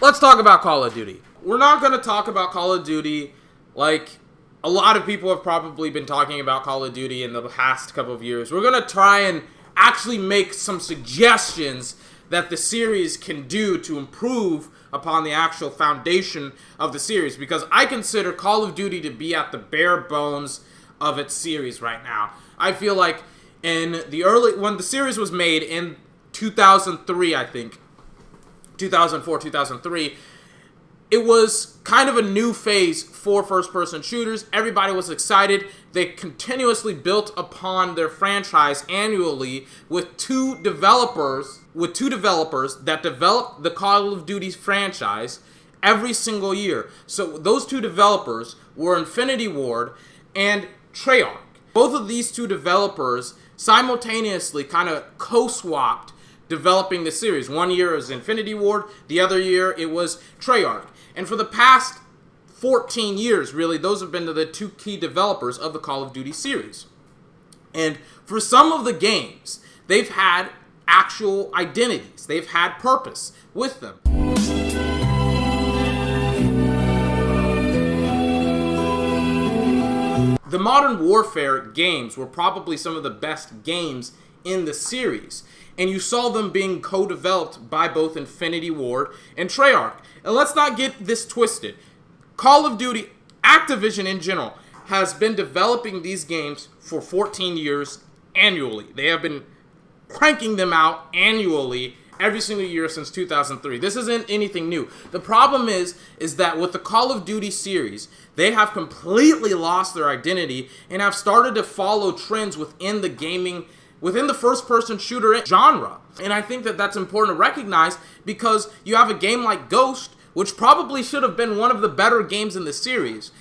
Let's talk about Call of Duty. We're not going to talk about Call of Duty like a lot of people have probably been talking about Call of Duty in the past couple of years. We're going to try and actually make some suggestions that the series can do to improve upon the actual foundation of the series, because I consider Call of Duty to be at the bare bones of its series right now. I feel like when the series was made in 2003, I think, 2004, 2003, it was kind of a new phase for first-person shooters. Everybody was excited. They continuously built upon their franchise annually with two developers that developed the Call of Duty franchise every single year. So those two developers were Infinity Ward and Treyarch. Both of these two developers simultaneously kind of co-swapped developing the series. One year it was Infinity Ward, the other year it was Treyarch. And for the past 14 years, really, those have been the two key developers of the Call of Duty series. And for some of the games, they've had actual identities. They've had purpose with them. The Modern Warfare games were probably some of the best games in the series, and you saw them being co-developed by both Infinity Ward and Treyarch. And let's not get this twisted. Call of Duty, Activision in general, has been developing these games for 14 years annually. They have been cranking them out annually every single year since 2003. This isn't anything new. The problem is that with the Call of Duty series, they have completely lost their identity and have started to follow trends within the first-person shooter genre. And I think that that's important to recognize, because you have a game like Ghost, which probably should have been one of the better games in the series,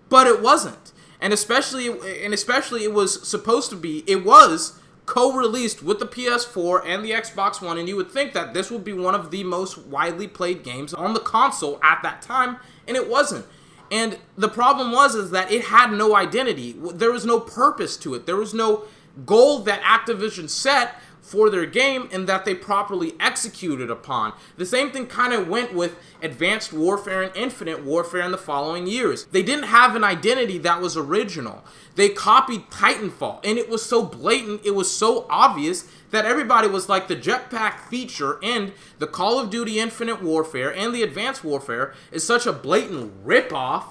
but it wasn't. And especially it was co-released with the PS4 and the Xbox One, and you would think that this would be one of the most widely played games on the console at that time, and it wasn't. And the problem is that it had no identity. There was no purpose to it. There was no goal that Activision set for their game and that they properly executed upon. The same thing kind of went with Advanced Warfare and Infinite Warfare in the following years. They didn't have an identity that was original. They copied Titanfall, and it was so blatant, it was so obvious that everybody was like, the jetpack feature in the Call of Duty Infinite Warfare and the Advanced Warfare is such a blatant ripoff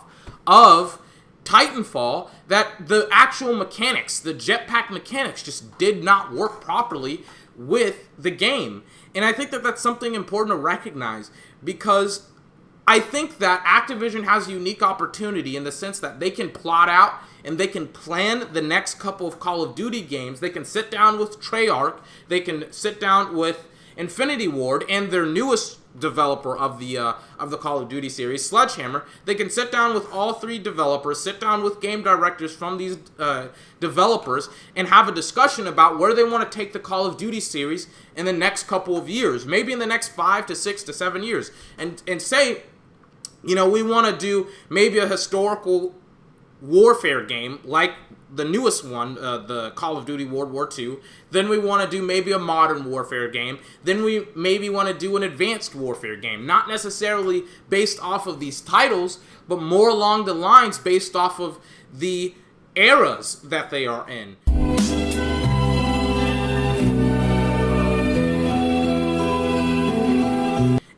of Titanfall that the actual mechanics, the jetpack mechanics, just did not work properly with the game. And I think that that's something important to recognize, because I think that Activision has a unique opportunity in the sense that they can plot out and they can plan the next couple of Call of Duty games. They can sit down with Treyarch, they can sit down with Infinity Ward and their newest developer of the Call of Duty series, Sledgehammer. They can sit down with all three developers, sit down with game directors from these developers, and have a discussion about where they want to take the Call of Duty series in the next couple of years, maybe in the next 5 to 6 to 7 years, and say, we want to do maybe a historical warfare game like the newest one, the Call of Duty World War II. Then we want to do maybe a modern warfare game. Then we maybe want to do an advanced warfare game. Not necessarily based off of these titles, but more along the lines based off of the eras that they are in.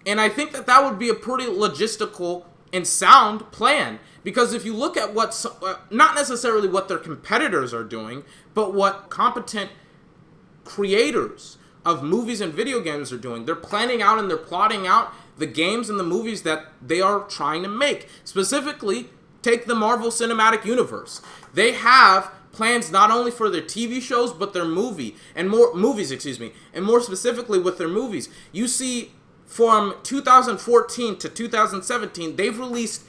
And I think that that would be a pretty logistical and sound plan. Because if you look at not necessarily what their competitors are doing, but what competent creators of movies and video games are doing, they're planning out and they're plotting out the games and the movies that they are trying to make. Specifically, take the Marvel Cinematic Universe. They have plans not only for their TV shows, but their movies, and more specifically with their movies. You see, from 2014 to 2017, they've released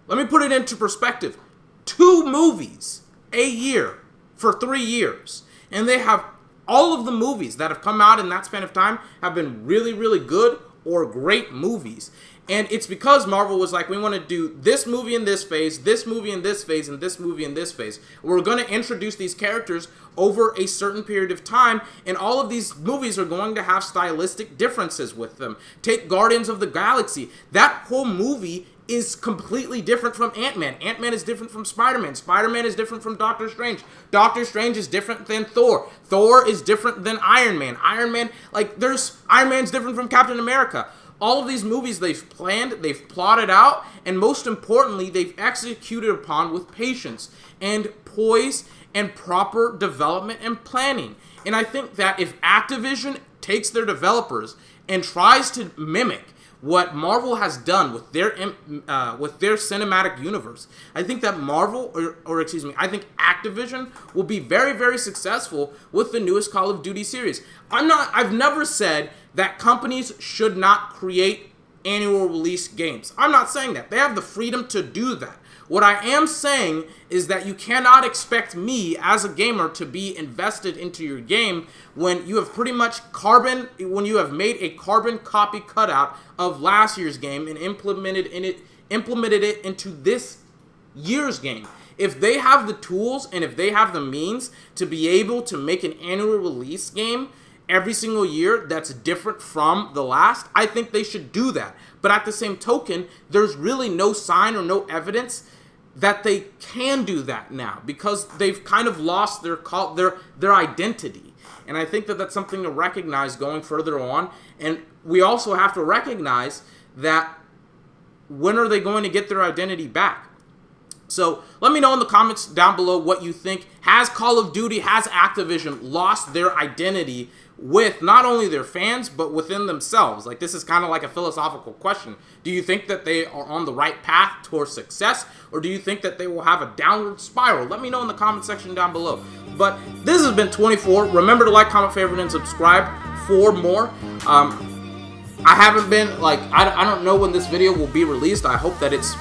let me put it into perspective, 2 movies a year for 3 years. And they have, all of the movies that have come out in that span of time have been really, really good or great movies. And it's because Marvel was like, we want to do this movie in this phase, this movie in this phase, and this movie in this phase. We're going to introduce these characters over a certain period of time, and all of these movies are going to have stylistic differences with them. Take Guardians of the Galaxy. That whole movie is completely different from Ant-Man. Ant-Man is different from Spider-Man. Spider-Man is different from Doctor Strange. Doctor Strange is different than Thor. Thor is different than Iron Man. Iron Man's different from Captain America. All of these movies they've planned, they've plotted out, and most importantly, they've executed upon with patience and poise and proper development and planning. And I think that if Activision takes their developers and tries to mimic what Marvel has done with their cinematic universe, I think that I think Activision will be very, very successful with the newest Call of Duty series. I've never said that companies should not create annual release games. I'm not saying that. They have the freedom to do that. What I am saying is that you cannot expect me as a gamer to be invested into your game when you have when you have made a carbon copy cutout of last year's game and implemented it into this year's game. If they have the tools and if they have the means to be able to make an annual release game every single year that's different from the last, I think they should do that. But at the same token, there's really no sign or no evidence that they can do that now because they've kind of lost their identity. And I think that that's something to recognize going further on. And we also have to recognize that when are they going to get their identity back? So let me know in the comments down below what you think. Has Call of Duty, has Activision lost their identity with not only their fans, but within themselves? Like, this is kind of like a philosophical question. Do you think that they are on the right path towards success, or do you think that they will have a downward spiral? Let me know in the comment section down below. But this has been 24. Remember to like, comment, favorite, and subscribe for more. I haven't been, I don't know when this video will be released. I hope that it's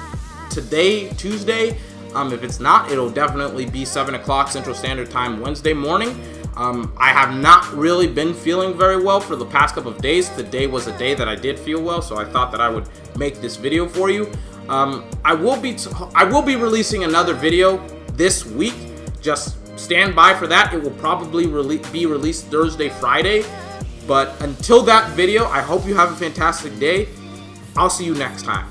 today, Tuesday. If it's not, it'll definitely be 7 o'clock Central Standard Time Wednesday morning. I have not really been feeling very well for the past couple of days. Today was a day that I did feel well, so I thought that I would make this video for you. I will be releasing another video this week. Just stand by for that. It will probably be released Thursday, Friday. But until that video, I hope you have a fantastic day. I'll see you next time.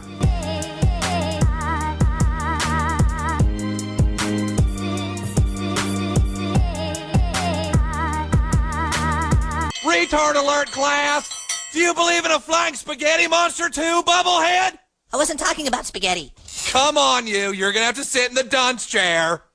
Retard alert, class! Do you believe in a flying spaghetti monster too, Bubblehead? I wasn't talking about spaghetti. Come on, you're gonna have to sit in the dunce chair.